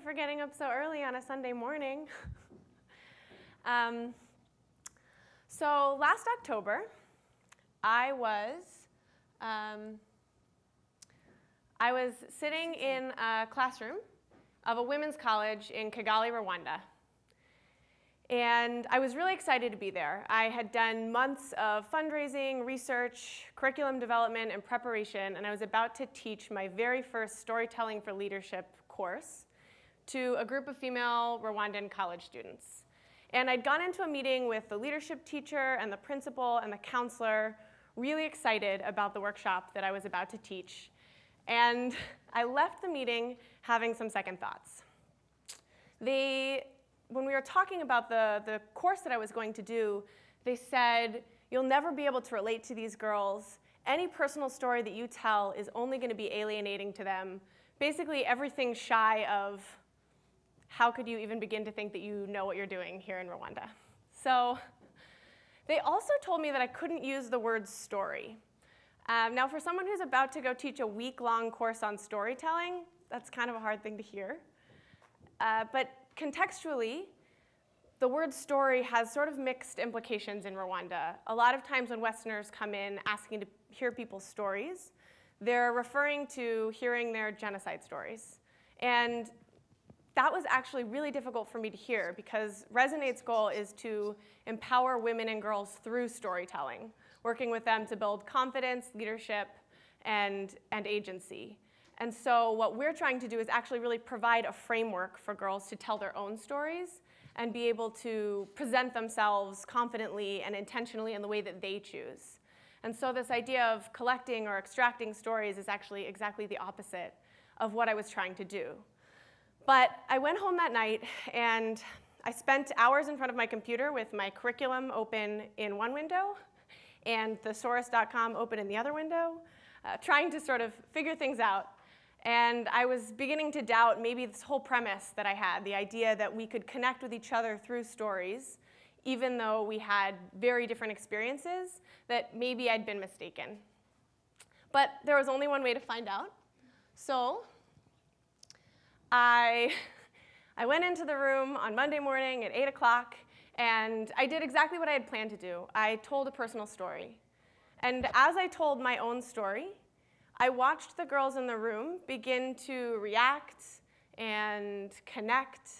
for getting up so early on a Sunday morning. So last October, I was sitting in a classroom of a women's college in Kigali, Rwanda. And I was really excited to be there. I had done months of fundraising, research, curriculum development, and preparation, and I was about to teach my very first Storytelling for Leadership course to a group of female Rwandan college students. And I'd gone into a meeting with the leadership teacher and the principal and the counselor, really excited about the workshop that I was about to teach. And I left the meeting having some second thoughts. When we were talking about the course that I was going to do, they said, you'll never be able to relate to these girls. Any personal story that you tell is only going to be alienating to them. Basically, everything shy of how could you even begin to think that you know what you're doing here in Rwanda. So they also told me that I couldn't use the word story. Now, for someone who's about to go teach a week-long course on storytelling, that's kind of a hard thing to hear. But contextually, the word story has sort of mixed implications in Rwanda. A lot of times when Westerners come in asking to hear people's stories, they're referring to hearing their genocide stories. And that was actually really difficult for me to hear because Resonate's goal is to empower women and girls through storytelling, working with them to build confidence, leadership, and agency. And so what we're trying to do is actually really provide a framework for girls to tell their own stories and be able to present themselves confidently and intentionally in the way that they choose. And so this idea of collecting or extracting stories is actually exactly the opposite of what I was trying to do. But I went home that night and I spent hours in front of my computer with my curriculum open in one window and thesaurus.com open in the other window, trying to sort of figure things out. And I was beginning to doubt maybe this whole premise that I had, the idea that we could connect with each other through stories, even though we had very different experiences, that maybe I'd been mistaken. But there was only one way to find out. So I went into the room on Monday morning at 8 o'clock, and I did exactly what I had planned to do. I told a personal story. And as I told my own story, I watched the girls in the room begin to react and connect,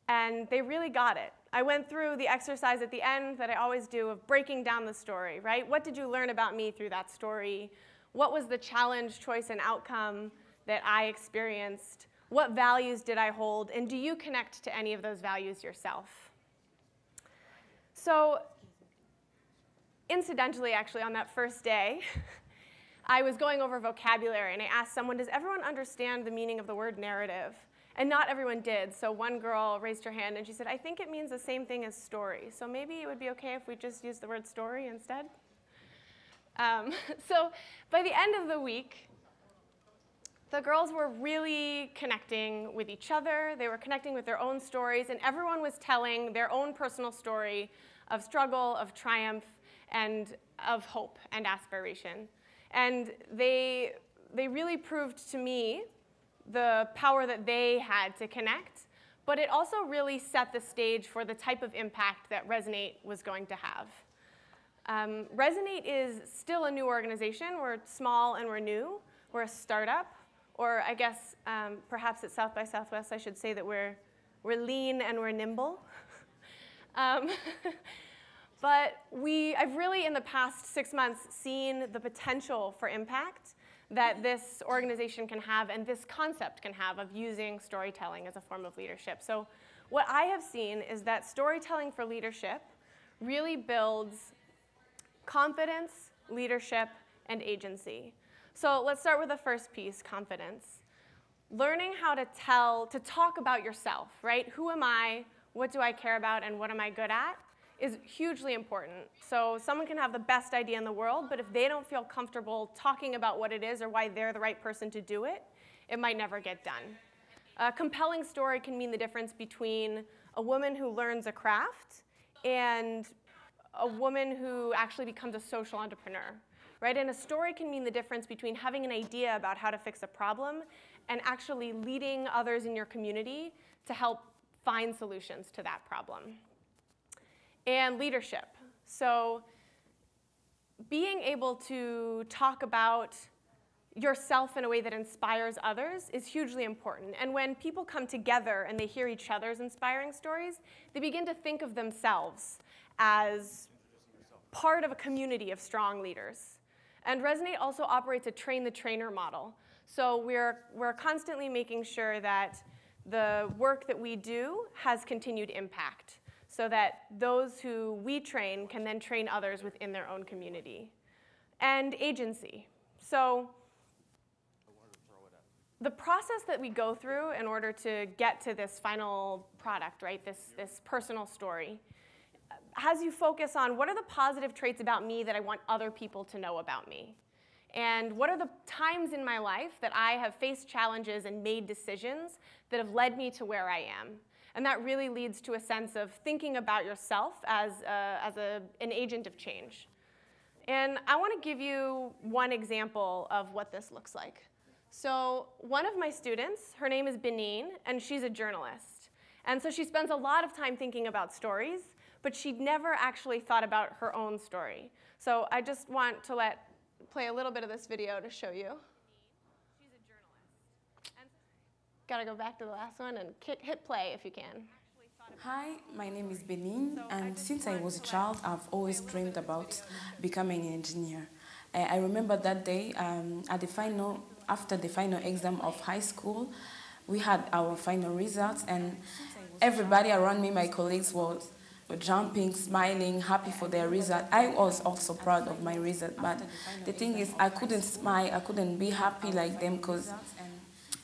and they really got it. I went through the exercise at the end that I always do of breaking down the story, right? What did you learn about me through that story? What was the challenge, choice, and outcome that I experienced? What values did I hold? And do you connect to any of those values yourself? So incidentally, actually, on that first day, I was going over vocabulary, and I asked someone, does everyone understand the meaning of the word narrative? And not everyone did. So one girl raised her hand, and she said, I think it means the same thing as story. So maybe it would be OK if we just use the word story instead. So by the end of the week, the girls were really connecting with each other. They were connecting with their own stories, and everyone was telling their own personal story of struggle, of triumph, and of hope and aspiration. And they really proved to me the power that they had to connect, but it also really set the stage for the type of impact that Resonate was going to have. Resonate is still a new organization. We're small and we're new. We're a startup. Or I guess perhaps at South by Southwest I should say that we're lean and we're nimble. But I've really, in the past 6 months, seen the potential for impact that this organization can have and this concept can have of using storytelling as a form of leadership. So what I have seen is that storytelling for leadership really builds confidence, leadership, and agency. So let's start with the first piece, confidence. Learning how to talk about yourself, right? Who am I? What do I care about? And what am I good at? Is hugely important. So someone can have the best idea in the world, but if they don't feel comfortable talking about what it is or why they're the right person to do it, it might never get done. A compelling story can mean the difference between a woman who learns a craft and a woman who actually becomes a social entrepreneur. right? And a story can mean the difference between having an idea about how to fix a problem and actually leading others in your community to help find solutions to that problem. And leadership. So being able to talk about yourself in a way that inspires others is hugely important. And when people come together and they hear each other's inspiring stories, they begin to think of themselves as part of a community of strong leaders. And Resonate also operates a train-the-trainer model. So we're constantly making sure that the work that we do has continued impact, so that those who we train can then train others within their own community. And agency. So the process that we go through in order to get to this final product, right, this personal story, has you focus on what are the positive traits about me that I want other people to know about me? And what are the times in my life that I have faced challenges and made decisions that have led me to where I am? And that really leads to a sense of thinking about yourself as an agent of change. And I want to give you one example of what this looks like. So one of my students, her name is Baneens, and she's a journalist. And so she spends a lot of time thinking about stories, but she'd never actually thought about her own story. So I just want to play a little bit of this video to show you. She's a journalist. And gotta go back to the last one and hit play if you can. Hi, my name is Baneens, and since I was a child, I've always dreamed about becoming an engineer. I remember that day after the final exam of high school, we had our final results, and everybody around me, my colleagues, were jumping, smiling, happy for their result. I was also proud of my result, but the thing is, I couldn't smile, I couldn't be happy like them because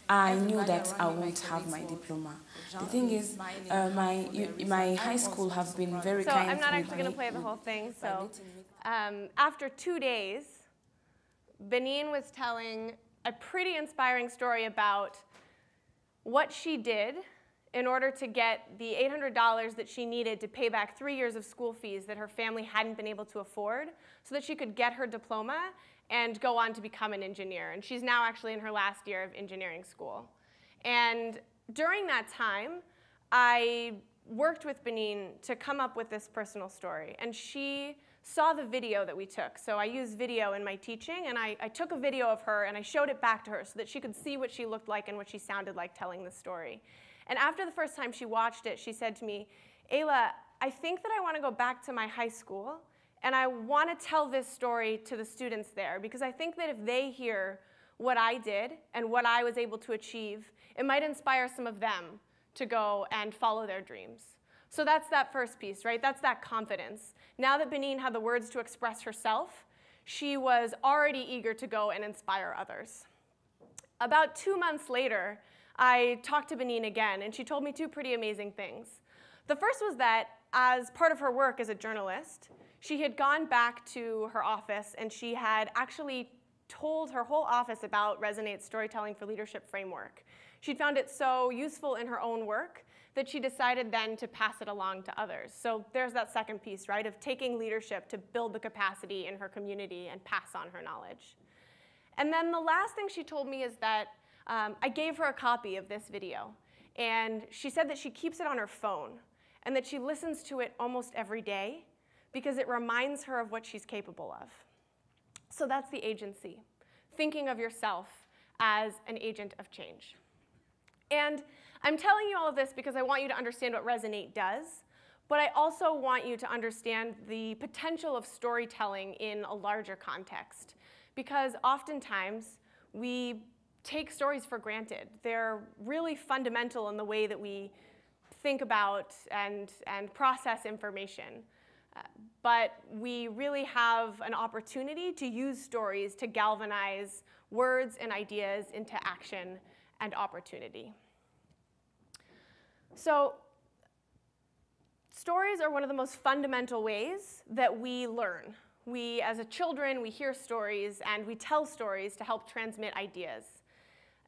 I knew that I won't have my diploma. The thing is, my high school have been very kind to me. So I'm not actually going to play the whole thing. So after 2 days, Baneens was telling a pretty inspiring story about what she did in order to get the $800 that she needed to pay back 3 years of school fees that her family hadn't been able to afford so that she could get her diploma and go on to become an engineer. And she's now actually in her last year of engineering school. And during that time, I worked with Baneens to come up with this personal story. And she saw the video that we took. So I used video in my teaching, and I took a video of her and I showed it back to her so that she could see what she looked like and what she sounded like telling the story. And after the first time she watched it, she said to me, Ayla, I think that I want to go back to my high school, and I want to tell this story to the students there, because I think that if they hear what I did and what I was able to achieve, it might inspire some of them to go and follow their dreams. So that's that first piece, right? That's that confidence. Now that Baneens had the words to express herself, she was already eager to go and inspire others. About 2 months later, I talked to Baneens again, and she told me two pretty amazing things. The first was that as part of her work as a journalist, she had gone back to her office, and she had actually told her whole office about Resonate's Storytelling for Leadership framework. She'd found it so useful in her own work that she decided then to pass it along to others. So there's that second piece, right, of taking leadership to build the capacity in her community and pass on her knowledge. And then the last thing she told me is that I gave her a copy of this video. And she said that she keeps it on her phone and that she listens to it almost every day because it reminds her of what she's capable of. So that's the agency, thinking of yourself as an agent of change. And I'm telling you all of this because I want you to understand what Resonate does, but I also want you to understand the potential of storytelling in a larger context, because oftentimes we take stories for granted. They're really fundamental in the way that we think about and process information. But we really have an opportunity to use stories to galvanize words and ideas into action and opportunity. So stories are one of the most fundamental ways that we learn. We, as children, we hear stories and we tell stories to help transmit ideas.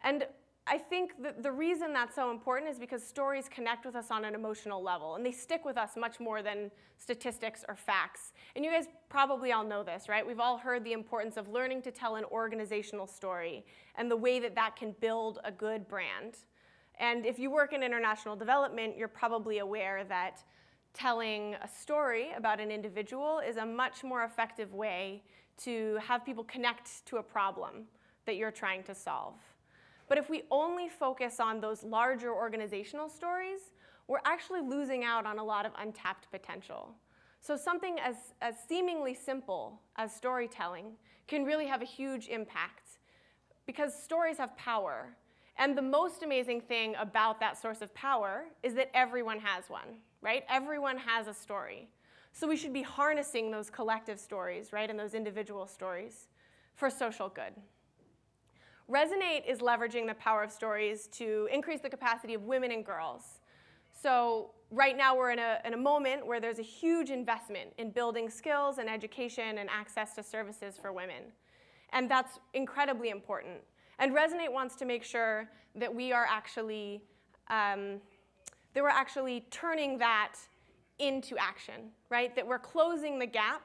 And I think that the reason that's so important is because stories connect with us on an emotional level, and they stick with us much more than statistics or facts. And you guys probably all know this, right? We've all heard the importance of learning to tell an organizational story and the way that that can build a good brand. And if you work in international development, you're probably aware that telling a story about an individual is a much more effective way to have people connect to a problem that you're trying to solve. But if we only focus on those larger organizational stories, we're actually losing out on a lot of untapped potential. So something as seemingly simple as storytelling can really have a huge impact because stories have power. And the most amazing thing about that source of power is that everyone has one, right? Everyone has a story. So we should be harnessing those collective stories, right, and those individual stories for social good. Resonate is leveraging the power of stories to increase the capacity of women and girls. So right now we're in a moment where there's a huge investment in building skills and education and access to services for women. And that's incredibly important. And Resonate wants to make sure that we are actually, turning that into action, right? That we're closing the gap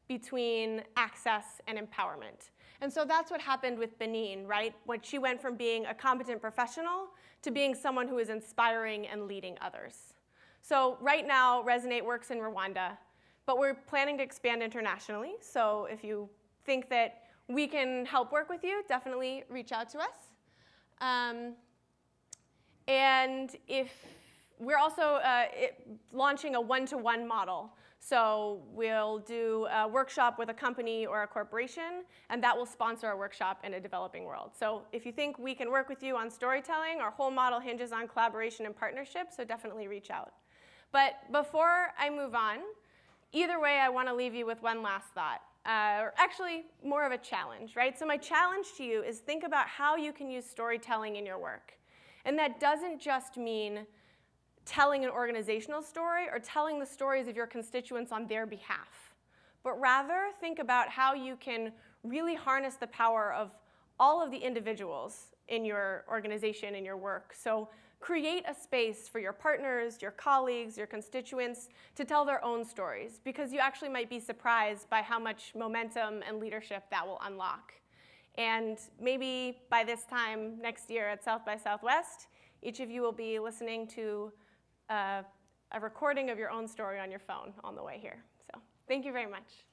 between access and empowerment. And so that's what happened with Baneen, right? When she went from being a competent professional to being someone who is inspiring and leading others. So right now, Resonate works in Rwanda, but we're planning to expand internationally. So if you think that we can help work with you, definitely reach out to us. And if we're also launching a one-to-one model. So we'll do a workshop with a company or a corporation, and that will sponsor a workshop in a developing world. So if you think we can work with you on storytelling, our whole model hinges on collaboration and partnership, so definitely reach out. But before I move on, either way, I want to leave you with one last thought, or actually more of a challenge, right? So my challenge to you is think about how you can use storytelling in your work. And that doesn't just mean telling an organizational story or telling the stories of your constituents on their behalf, but rather think about how you can really harness the power of all of the individuals in your organization, in your work. So create a space for your partners, your colleagues, your constituents to tell their own stories, because you actually might be surprised by how much momentum and leadership that will unlock. And maybe by this time next year at South by Southwest, each of you will be listening to a recording of your own story on your phone on the way here. So thank you very much.